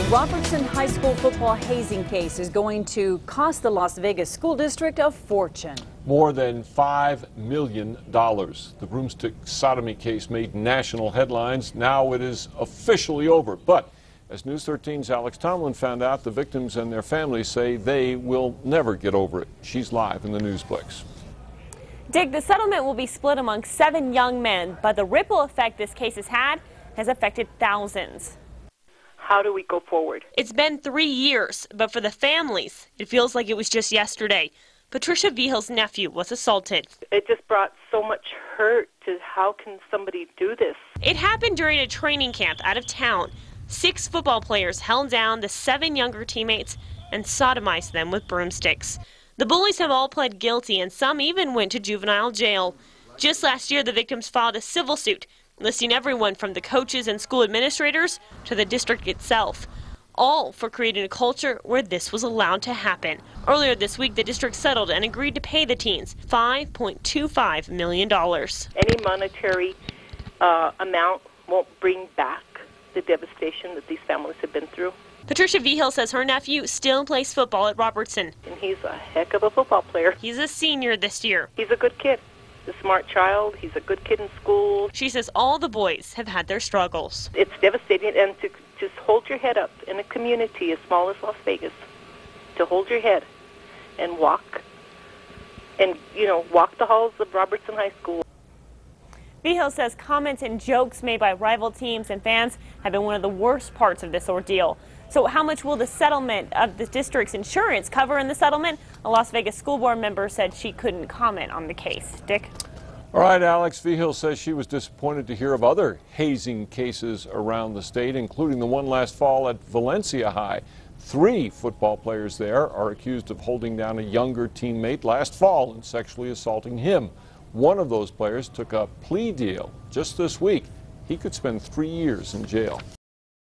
Robertson High School football hazing case is going to cost the Las Vegas School District a fortune. More than $5 million. The broomstick sodomy case made national headlines. Now it is officially over. But as News 13's Alex Tomlin found out, the victims and their families say they will never get over it. She's live in the Newsplex. Dick, the settlement will be split among 7 young men, but the ripple effect this case has had has affected thousands. How do we go forward? It's been 3 years, but for the families, it feels like it was just yesterday. Patricia Vihil's nephew was assaulted. It just brought so much hurt to how can somebody do this? It happened during a training camp out of town. 6 football players held down the 7 younger teammates and sodomized them with broomsticks. The bullies have all pled guilty, and some even went to juvenile jail. Just last year, the victims filed a civil suit listing everyone from the coaches and school administrators to the district itself, all for creating a culture where this was allowed to happen. Earlier this week, the district settled and agreed to pay the teens $5.25 million. Any monetary amount won't bring back the devastation that these families have been through. Patricia Vihil says her nephew still plays football at Robertson. And he's a heck of a football player. He's a senior this year. He's a good kid. A smart child. He's a good kid in school. She says all the boys have had their struggles. It's devastating, and to just hold your head up in a community as small as Las Vegas, to hold your head and walk, and walk the halls of Robertson High School. Vihil says comments and jokes made by rival teams and fans have been one of the worst parts of this ordeal. So how much will the settlement of the district's insurance cover in the settlement? A Las Vegas school board member said she couldn't comment on the case. Dick? All right, Alex. Vihil says she was disappointed to hear of other hazing cases around the state, including the one last fall at Valencia High. 3 football players there are accused of holding down a younger teammate last fall and sexually assaulting him. One of those players took a plea deal just this week. He could spend 3 years in jail.